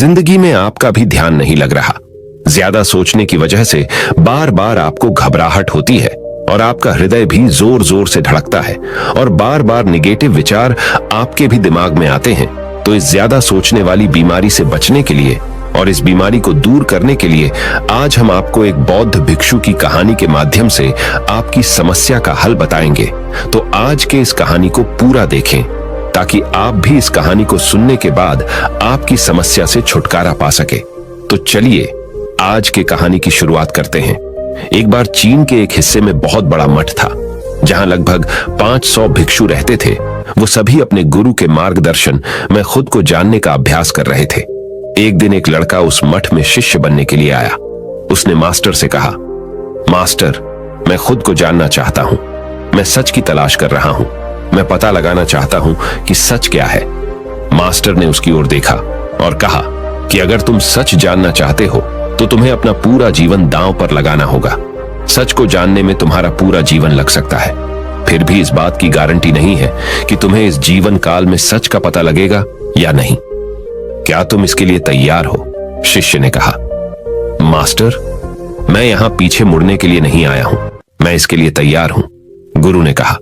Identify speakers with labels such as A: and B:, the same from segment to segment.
A: जिंदगी में आपका भी ध्यान नहीं लग रहा। ज्यादा सोचने की वजह से बार बार आपको घबराहट होती है और आपका हृदय भी जोर जोर से धड़कता है और बार बार निगेटिव विचार आपके भी दिमाग में आते हैं। तो इस ज्यादा सोचने वाली बीमारी से बचने के लिए और इस बीमारी को दूर करने के लिए आज हम आपको एक बौद्ध भिक्षु की कहानी के माध्यम से आपकी समस्या का हल बताएंगे। तो आज के इस कहानी को पूरा देखें ताकि आप भी इस कहानी को सुनने के बाद आपकी समस्या से छुटकारा पा सके। तो चलिए आज के कहानी की शुरुआत करते हैं। एक बार चीन के एक हिस्से में बहुत बड़ा मठ था जहां लगभग 500 भिक्षु रहते थे। वो सभी अपने गुरु के मार्गदर्शन में खुद को जानने का अभ्यास कर रहे थे। एक दिन एक लड़का उस मठ में शिष्य बनने के लिए आया। उसने मास्टर से कहा, मास्टर, मैं खुद को जानना चाहता हूं। मैं सच की तलाश कर रहा हूं। मैं पता लगाना चाहता हूं कि सच क्या है। मास्टर ने उसकी ओर देखा और कहा कि अगर तुम सच जानना चाहते हो तो तुम्हें अपना पूरा जीवन दांव पर लगाना होगा। सच को जानने में तुम्हारा पूरा जीवन लग सकता है। फिर भी इस बात की गारंटी नहीं है कि तुम्हें इस जीवन काल में सच का पता लगेगा या नहीं। क्या तुम इसके लिए तैयार हो? शिष्य ने कहा। मास्टर, मैं यहां पीछे मुड़ने के लिए नहीं आया हूं। मैं इसके लिए तैयार हूं। गुरु ने कहा,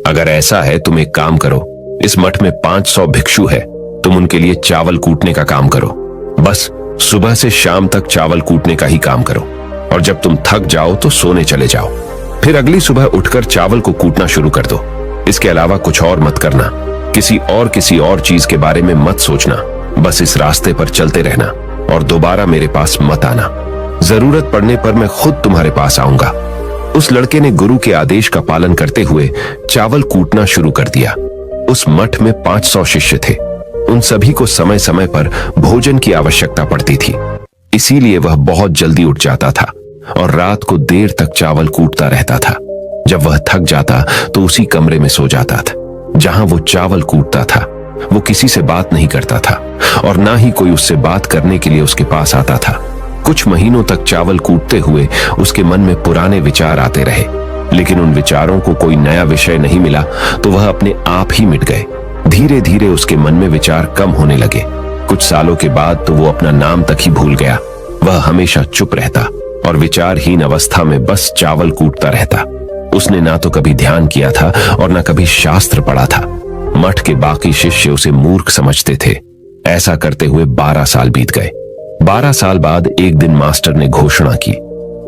A: अगर ऐसा है तुम एक काम करो। इस मठ में 500 भिक्षु है। तुम उनके लिए चावल कूटने का काम करो। बस सुबह से शाम तक चावल कूटने का ही काम करो और जब तुम थक जाओ तो सोने चले जाओ। फिर अगली सुबह उठकर चावल को कूटना शुरू कर दो। इसके अलावा कुछ और मत करना। किसी और चीज के बारे में मत सोचना। बस इस रास्ते पर चलते रहना और दोबारा मेरे पास मत आना। जरूरत पड़ने पर मैं खुद तुम्हारे पास आऊंगा। उस लड़के ने गुरु के आदेश का पालन करते हुए चावल कूटना शुरू कर दिया। उस मठ में 500 शिष्य थे। उन सभी को समय समय पर भोजन की आवश्यकता पड़ती थी। इसीलिए वह बहुत जल्दी उठ जाता था और रात को देर तक चावल कूटता रहता था। जब वह थक जाता तो उसी कमरे में सो जाता था जहां वो चावल कूटता था। वो किसी से बात नहीं करता था और ना ही कोई उससे बात करने के लिए उसके पास आता था। कुछ महीनों तक चावल कूटते हुए उसके मन में पुराने विचार आते रहे, लेकिन उन विचारों को कोई नया विषय नहीं मिला तो वह अपने आप ही मिट गए। धीरे धीरे उसके मन में विचार कम होने लगे। कुछ सालों के बाद तो वो अपना नाम तक ही भूल गया। वह हमेशा चुप रहता और विचारहीन अवस्था में बस चावल कूटता रहता। उसने ना तो कभी ध्यान किया था और ना कभी शास्त्र पढ़ा था। मठ के बाकी शिष्य उसे मूर्ख समझते थे। ऐसा करते हुए 12 साल बीत गए। 12 साल बाद एक दिन मास्टर ने घोषणा की,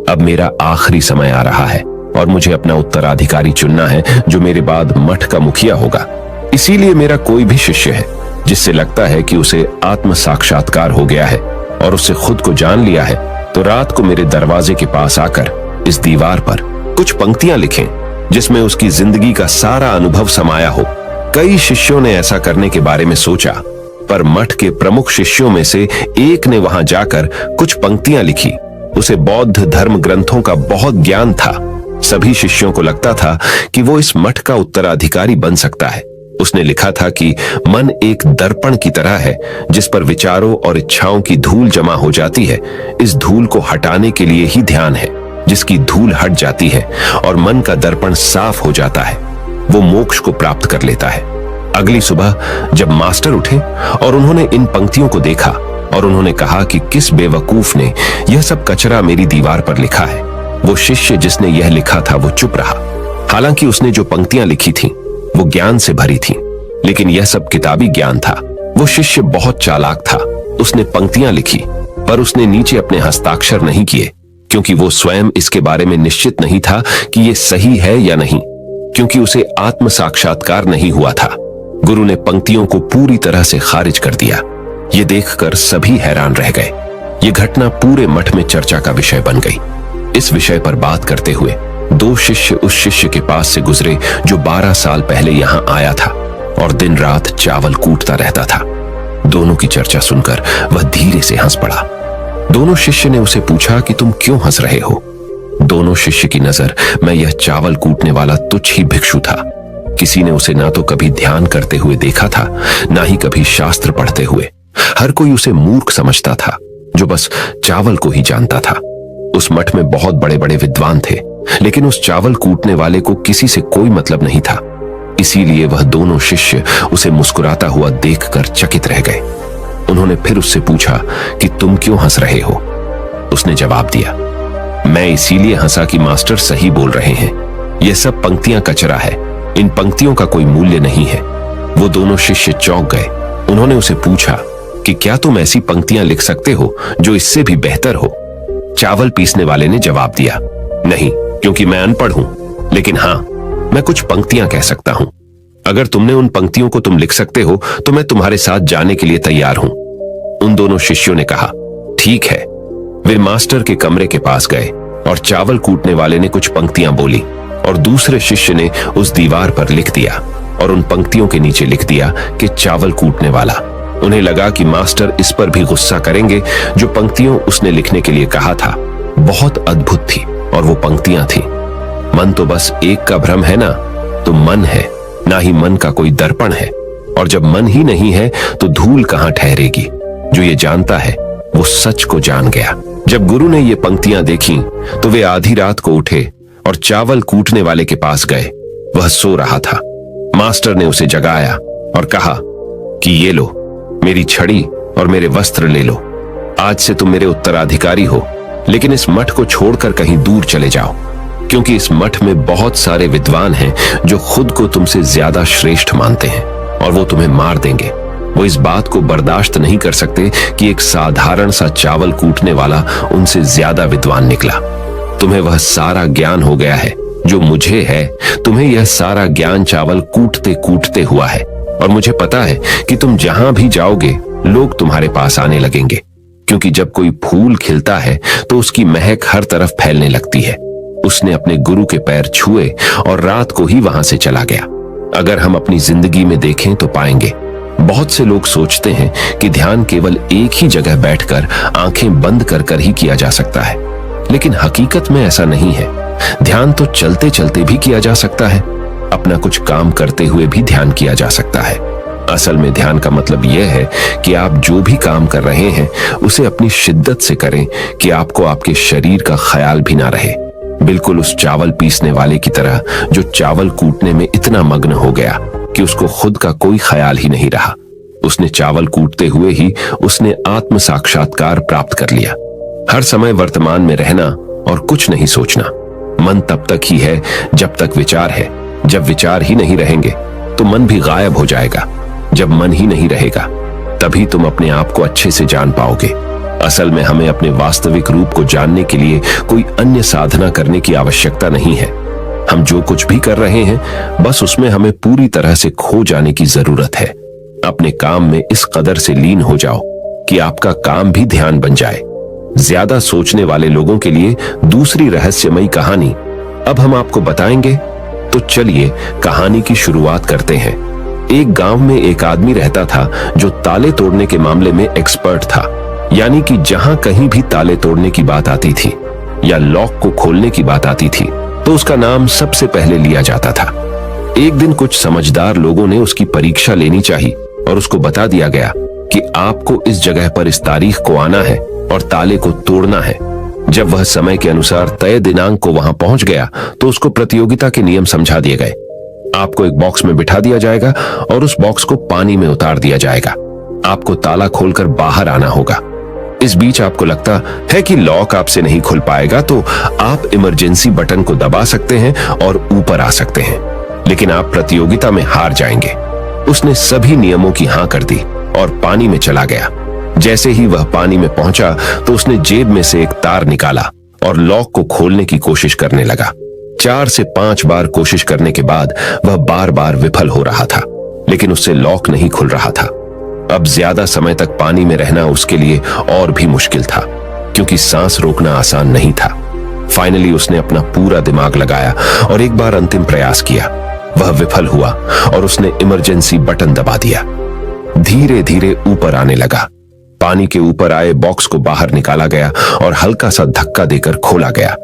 A: अब मेरा आखिरी समय आ रहा है और मुझे अपना उत्तराधिकारी चुनना है जो मेरे बाद मठ का मुखिया होगा। इसीलिए मेरा कोई भी शिष्य है जिससे लगता है कि उसे आत्म साक्षात्कार हो गया है और उससे खुद को जान लिया है, तो रात को मेरे दरवाजे के पास आकर इस दीवार पर कुछ पंक्तियां लिखें जिसमें उसकी जिंदगी का सारा अनुभव समाया हो। कई शिष्यों ने ऐसा करने के बारे में सोचा, पर मठ के प्रमुख शिष्यों में से एक ने वहां जाकर कुछ पंक्तियां लिखी। उसे बौद्ध धर्म ग्रंथों का बहुत ज्ञान था। सभी शिष्यों को लगता था कि वो इस मठ का उत्तराधिकारी बन सकता है। उसने लिखा था कि मन एक दर्पण की तरह है जिस पर विचारों और इच्छाओं की धूल जमा हो जाती है। इस धूल को हटाने के लिए ही ध्यान है। जिसकी धूल हट जाती है और मन का दर्पण साफ हो जाता है, वो मोक्ष को प्राप्त कर लेता है। अगली सुबह जब मास्टर उठे और उन्होंने इन पंक्तियों को देखा और उन्होंने कहा कि किस बेवकूफ ने यह सब कचरा मेरी दीवार पर लिखा है। वो शिष्य जिसने यह लिखा था वो चुप रहा। हालांकि उसने जो पंक्तियां लिखी थीं वो ज्ञान से भरी थीं, लेकिन यह सब किताबी ज्ञान था। वो शिष्य बहुत चालाक था। उसने पंक्तियां लिखी पर उसने नीचे अपने हस्ताक्षर नहीं किए, क्योंकि वो स्वयं इसके बारे में निश्चित नहीं था कि ये सही है या नहीं, क्योंकि उसे आत्म साक्षात्कार नहीं हुआ था। गुरु ने पंक्तियों को पूरी तरह से खारिज कर दिया। ये देखकर सभी हैरान रह गए। ये घटना पूरे मठ में चर्चा का विषय बन गई। इस विषय पर बात करते हुए 2 शिष्य उस शिष्य के पास से गुजरे जो 12 साल पहले यहां आया था और दिन रात चावल कूटता रहता था। दोनों की चर्चा सुनकर वह धीरे से हंस पड़ा। दोनों शिष्य ने उसे पूछा कि तुम क्यों हंस रहे हो? दोनों शिष्य की नजर में यह चावल कूटने वाला तुच्छ ही भिक्षु था। किसी ने उसे ना तो कभी ध्यान करते हुए देखा था, ना ही कभी शास्त्र पढ़ते हुए। हर कोई उसे मूर्ख समझता था जो बस चावल को ही जानता था। उस मठ में बहुत बड़े बड़े विद्वान थे, लेकिन उस चावल कूटने वाले को किसी से कोई मतलब नहीं था। इसीलिए वह दोनों शिष्य उसे मुस्कुराता हुआ देखकर चकित रह गए। उन्होंने फिर उससे पूछा कि तुम क्यों हंस रहे हो। उसने जवाब दिया, मैं इसीलिए हंसा कि मास्टर सही बोल रहे हैं, यह सब पंक्तियां कचरा है, इन पंक्तियों का कोई मूल्य नहीं है। वो दोनों शिष्य चौंक गए। उन्होंने उसे पूछा कि क्या तुम ऐसी पंक्तियां लिख सकते हो जो इससे भी बेहतर हो। चावल पीसने वाले ने जवाब दिया, नहीं, क्योंकि मैं अनपढ़ हूं, लेकिन हां, मैं कुछ पंक्तियां कह सकता हूं। अगर तुमने उन पंक्तियों को तुम लिख सकते हो तो मैं तुम्हारे साथ जाने के लिए तैयार हूं। उन दोनों शिष्यों ने कहा, ठीक है। वे मास्टर के कमरे के पास गए और चावल कूटने वाले ने कुछ पंक्तियां बोली और दूसरे शिष्य ने उस दीवार पर लिख दिया और उन पंक्तियों के नीचे लिख दिया कि चावल कूटने वाला। उन्हें लगा कि मास्टर इस पर भी गुस्सा करेंगे। जो पंक्तियों उसने लिखने के लिए कहा था बहुत अद्भुत थी और वो पंक्तियां थी, मन तो बस एक का भ्रम है ना, तो मन है, ना ही मन का कोई दर्पण है, और जब मन ही नहीं है तो धूल कहां ठहरेगी। जो ये जानता है वो सच को जान गया। जब गुरु ने ये पंक्तियां देखी तो वे आधी रात को उठे और चावल कूटने वाले के पास गए। वह सो रहा था। मास्टर ने उसे जगाया और कहा कि ये लो, मेरी छड़ी और मेरे वस्त्र ले लो। आज से तुम मेरे उत्तराधिकारी हो, लेकिन इस मठ को छोड़कर कहीं दूर चले जाओ, क्योंकि इस मठ में बहुत सारे विद्वान हैं जो खुद को तुमसे ज्यादा श्रेष्ठ मानते हैं और वो तुम्हें मार देंगे। वो इस बात को बर्दाश्त नहीं कर सकते कि एक साधारण सा चावल कूटने वाला उनसे ज्यादा विद्वान निकला। तुम्हें वह सारा ज्ञान हो गया है जो मुझे है। तुम्हें यह सारा ज्ञान चावल कूटते कूटते हुआ है, और मुझे पता है कि तुम जहां भी जाओगे लोग तुम्हारे पास आने लगेंगे, क्योंकि जब कोई फूल खिलता है तो उसकी महक हर तरफ फैलने लगती है। उसने अपने गुरु के पैर छुए और रात को ही वहां से चला गया। अगर हम अपनी जिंदगी में देखें तो पाएंगे बहुत से लोग सोचते हैं कि ध्यान केवल एक ही जगह बैठकर आंखें बंद कर कर ही किया जा सकता है, लेकिन हकीकत में ऐसा नहीं है। ध्यान तो चलते चलते भी किया जा सकता है, अपना कुछ काम करते हुए भी ध्यान किया जा सकता है। असल में ध्यान का मतलब यह है कि आप जो भी काम कर रहे हैं उसे अपनी शिद्दत से करें कि आपको आपके शरीर का ख्याल भी ना रहे। बिल्कुल उस चावल पीसने वाले की तरह जो चावल कूटने में इतना मग्न हो गया कि उसको खुद का कोई ख्याल ही नहीं रहा। उसने चावल कूटते हुए ही उसने आत्म साक्षात्कार प्राप्त कर लिया। हर समय वर्तमान में रहना और कुछ नहीं सोचना। मन तब तक ही है जब तक विचार है। जब विचार ही नहीं रहेंगे तो मन भी गायब हो जाएगा। जब मन ही नहीं रहेगा तभी तुम अपने आप को अच्छे से जान पाओगे। असल में हमें अपने वास्तविक रूप को जानने के लिए कोई अन्य साधना करने की आवश्यकता नहीं है। हम जो कुछ भी कर रहे हैं बस उसमें हमें पूरी तरह से खो जाने की जरूरत है। अपने काम में इस कदर से लीन हो जाओ कि आपका काम भी ध्यान बन जाए। ज्यादा सोचने वाले लोगों के लिए दूसरी रहस्यमयी कहानी अब हम आपको बताएंगे, तो चलिए कहानी की शुरुआत करते हैं। एक गांव में एक आदमी रहता था जो ताले तोड़ने के मामले में एक्सपर्ट था, यानी कि जहां कहीं भी ताले तोड़ने की बात आती थी या लॉक को खोलने की बात आती थी तो उसका नाम सबसे पहले लिया जाता था। एक दिन कुछ समझदार लोगों ने उसकी परीक्षा लेनी चाहिए और उसको बता दिया गया कि आपको इस जगह पर इस तारीख को आना है और ताले को तोड़ना है। जब वह समय के अनुसार तय दिनांक को वहां पहुंच गया तो उसको प्रतियोगिता के नियम समझा दिए गए। आपको एक बॉक्स में बिठा दिया जाएगा और उस बॉक्स को पानी में उतार दिया जाएगा। आपको ताला खोलकर बाहर आना होगा। इस बीच आपको लगता है कि लॉक आपसे नहीं खुल पाएगा तो आप इमरजेंसी बटन को दबा सकते हैं और ऊपर आ सकते हैं, लेकिन आप प्रतियोगिता में हार जाएंगे। उसने सभी नियमों की हां कर दी और पानी में चला गया। जैसे ही वह पानी में पहुंचा तो उसने जेब में से एक तार निकाला और लॉक को खोलने की कोशिश करने लगा। 4 से 5 बार कोशिश करने के बाद वह बार बार विफल हो रहा था, लेकिन उससे लॉक नहीं खुल रहा था। अब ज्यादा समय तक पानी में रहना उसके लिए और भी मुश्किल था, क्योंकि सांस रोकना आसान नहीं था। फाइनली उसने अपना पूरा दिमाग लगाया और एक बार अंतिम प्रयास किया। वह विफल हुआ और उसने इमरजेंसी बटन दबा दिया। धीरे धीरे ऊपर आने लगा। पानी के ऊपर आए बॉक्स को बाहर निकाला गया और हल्का सा धक्का देकर खोला गया।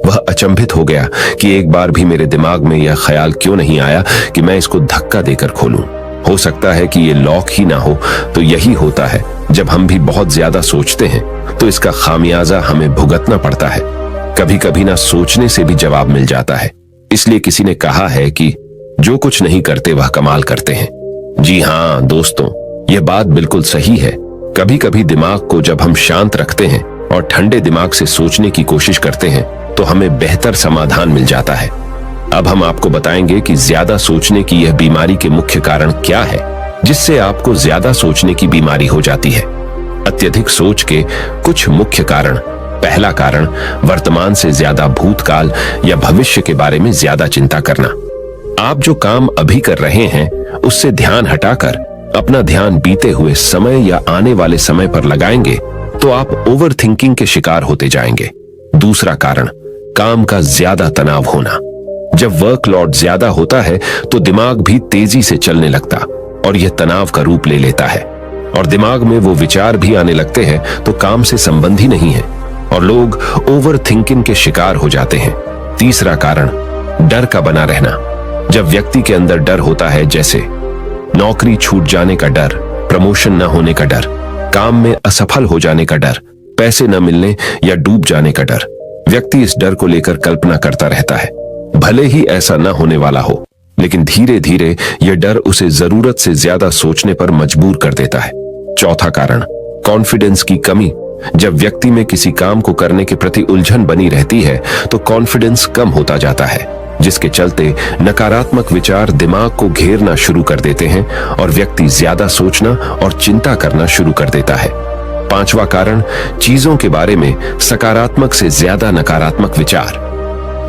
A: वह अचंभित हो गया कि एक बार भी मेरे दिमाग में यह ख्याल क्यों नहीं आया कि मैं इसको धक्का देकर खोलूं। हो सकता है कि ये लॉक ही ना हो। तो यही होता है, जब हम भी बहुत ज्यादा सोचते हैं तो इसका खामियाजा हमें भुगतना पड़ता है। कभी कभी ना सोचने से भी जवाब मिल जाता है। इसलिए किसी ने कहा है कि जो कुछ नहीं करते वह कमाल करते हैं। जी हाँ दोस्तों, यह बात बिल्कुल सही है। कभी कभी दिमाग को जब हम शांत रखते हैं और ठंडे दिमाग से सोचने की कोशिश करते हैं तो हमें बेहतर समाधान मिल जाता है। अब हम आपको बताएंगे कि ज्यादा सोचने की यह बीमारी के मुख्य कारण क्या है, जिससे आपको ज्यादा सोचने की बीमारी हो जाती है। अत्यधिक सोच के कुछ मुख्य कारण। पहला कारण, वर्तमान से ज्यादा भूतकाल या भविष्य के बारे में ज्यादा चिंता करना। आप जो काम अभी कर रहे हैं उससे ध्यान हटाकर अपना ध्यान बीते हुए समय या आने वाले समय पर लगाएंगे तो आप ओवर थिंकिंग के शिकार होते जाएंगे। दूसरा कारण, काम का ज्यादा तनाव होना। जब वर्कलोड ज्यादा होता है तो दिमाग भी तेजी से चलने लगता और यह तनाव का रूप ले लेता है और दिमाग में वो विचार भी आने लगते हैं तो काम से संबंधी नहीं है और लोग ओवर थिंकिंग के शिकार हो जाते हैं। तीसरा कारण, डर का बना रहना। जब व्यक्ति के अंदर डर होता है, जैसे नौकरी छूट जाने का डर, प्रमोशन न होने का डर, काम में असफल हो जाने का डर, पैसे न मिलने या डूब जाने का डर, व्यक्ति इस डर को लेकर कल्पना करता रहता है। भले ही ऐसा न होने वाला हो, लेकिन धीरे धीरे यह डर उसे जरूरत से ज्यादा सोचने पर मजबूर कर देता है। चौथा कारण, कॉन्फिडेंस की कमी। जब व्यक्ति में किसी काम को करने के प्रति उलझन बनी रहती है तो कॉन्फिडेंस कम होता जाता है, जिसके चलते नकारात्मक विचार दिमाग को घेरना शुरू कर देते हैं और व्यक्ति ज्यादा सोचना और चिंता करना शुरू कर देता है। पांचवा कारण, चीजों के बारे में सकारात्मक से ज्यादा नकारात्मक विचार।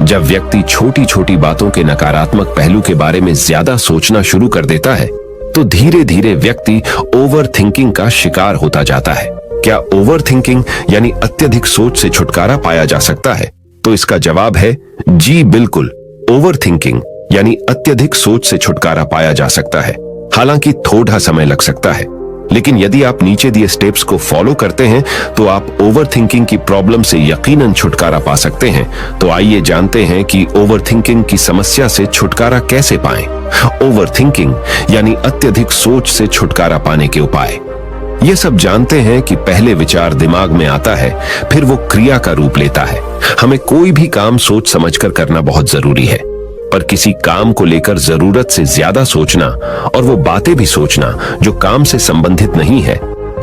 A: जब व्यक्ति छोटी छोटी बातों के नकारात्मक पहलू के बारे में ज्यादा सोचना शुरू कर देता है तो धीरे धीरे व्यक्ति ओवर थिंकिंग का शिकार होता जाता है। क्या ओवर थिंकिंग यानी अत्यधिक सोच से छुटकारा पाया जा सकता है? तो इसका जवाब है जी बिल्कुल। ओवर थिंकिंग यानी अत्यधिक सोच से छुटकारा पाया जा सकता है, हालांकि थोड़ा समय लग सकता है, लेकिन यदि आप नीचे दिए स्टेप्स को फॉलो करते हैं तो आप ओवर थिंकिंग की प्रॉब्लम से यकीनन छुटकारा पा सकते हैं। तो आइए जानते हैं कि ओवर थिंकिंग की समस्या से छुटकारा कैसे पाएं। ओवर थिंकिंग यानी अत्यधिक सोच से छुटकारा पाने के उपाय। ये सब जानते हैं कि पहले विचार दिमाग में आता है, फिर वो क्रिया का रूप लेता है। हमें कोई भी काम सोच समझकर करना बहुत जरूरी है, पर किसी काम को लेकर जरूरत से ज्यादा सोचना और वो बातें भी सोचना जो काम से संबंधित नहीं है,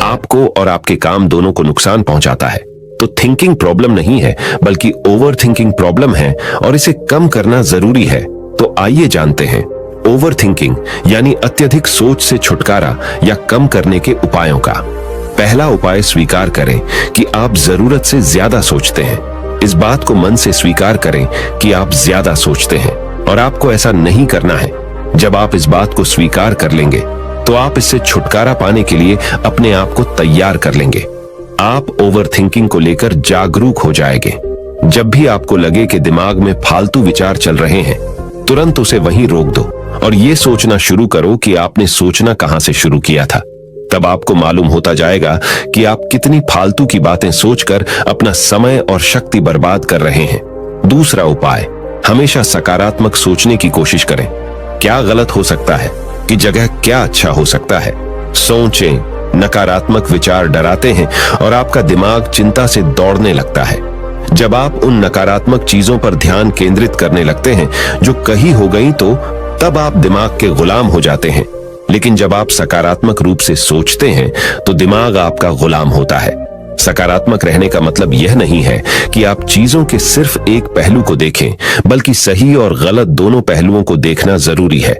A: आपको और आपके काम दोनों को नुकसान पहुंचाता है। तो थिंकिंग प्रॉब्लम नहीं है, बल्कि ओवर थिंकिंग प्रॉब्लम है और इसे कम करना जरूरी है। तो आइए जानते हैं ओवर थिंकिंग यानी अत्यधिक सोच से छुटकारा या कम करने के उपायों का। पहला उपाय, स्वीकार करें कि आप जरूरत से ज्यादा सोचते हैं। इस बात को मन से स्वीकार करें कि आप ज्यादा सोचते हैं और आपको ऐसा नहीं करना है। जब आप इस बात को स्वीकार कर लेंगे तो आप इससे छुटकारा पाने के लिए अपने आप को तैयार कर लेंगे। आप ओवर थिंकिंग को लेकर जागरूक हो जाएंगे। जब भी आपको लगे कि दिमाग में फालतू विचार चल रहे हैं, तुरंत उसे वहीं रोक दो और ये सोचना शुरू करो कि आपने सोचना कहां से शुरू किया था। तब आपको मालूम होता जाएगा कि आप कितनी फालतू की बातें सोचकर अपना समय और शक्ति बर्बाद कर रहे हैं। दूसरा उपाय, हमेशा सकारात्मक सोचने की कोशिश करें। क्या गलत हो सकता है कि जगह क्या अच्छा हो सकता है। सोचें। नकारात्मक विचार डराते हैं और आपका दिमाग चिंता से दौड़ने लगता है। जब आप उन नकारात्मक चीजों पर ध्यान केंद्रित करने लगते हैं जो कही हो गई, तो तब आप दिमाग के गुलाम हो जाते हैं। लेकिन जब आप सकारात्मक रूप से सोचते हैं तो दिमाग आपका गुलाम होता है। सकारात्मक रहने का मतलब यह नहीं है कि आप चीजों के सिर्फ एक पहलू को देखें, बल्कि सही और गलत दोनों पहलुओं को देखना जरूरी है।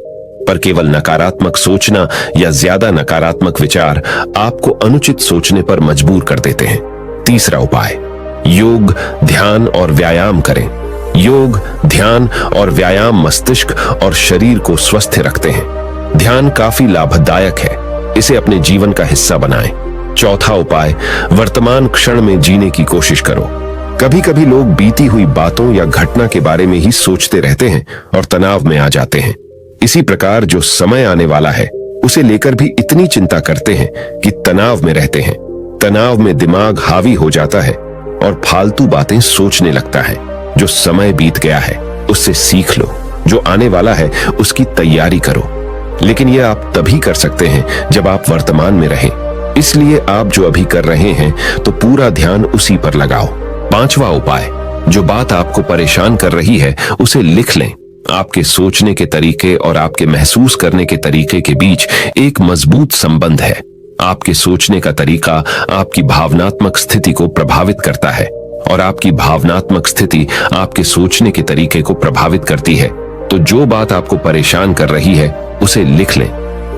A: पर केवल नकारात्मक सोचना या ज्यादा नकारात्मक विचार आपको अनुचित सोचने पर मजबूर कर देते हैं। तीसरा उपाय, योग, ध्यान और व्यायाम करें। योग, ध्यान और व्यायाम मस्तिष्क और शरीर को स्वस्थ रखते हैं। ध्यान काफी लाभदायक है, इसे अपने जीवन का हिस्सा बनाएं। चौथा उपाय, वर्तमान क्षण में जीने की कोशिश करो। कभी कभी लोग बीती हुई बातों या घटना के बारे में ही सोचते रहते हैं और तनाव में आ जाते हैं। इसी प्रकार जो समय आने वाला है उसे लेकर भी इतनी चिंता करते हैं कि तनाव में रहते हैं। तनाव में दिमाग हावी हो जाता है और फालतू बातें सोचने लगता है। जो समय बीत गया है उससे सीख लो, जो आने वाला है उसकी तैयारी करो। लेकिन यह आप तभी कर सकते हैं जब आप वर्तमान में रहें। इसलिए आप जो अभी कर रहे हैं तो पूरा ध्यान उसी पर लगाओ। पांचवा उपाय, जो बात आपको परेशान कर रही है उसे लिख लें। आपके सोचने के तरीके और आपके महसूस करने के तरीके के बीच एक मजबूत संबंध है। आपके सोचने का तरीका आपकी भावनात्मक स्थिति को प्रभावित करता है और आपकी भावनात्मक स्थिति आपके सोचने के तरीके को प्रभावित करती है। तो जो बात आपको परेशान कर रही है उसे लिख लें।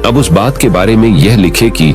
A: अब उस बात के बारे में यह लिखें कि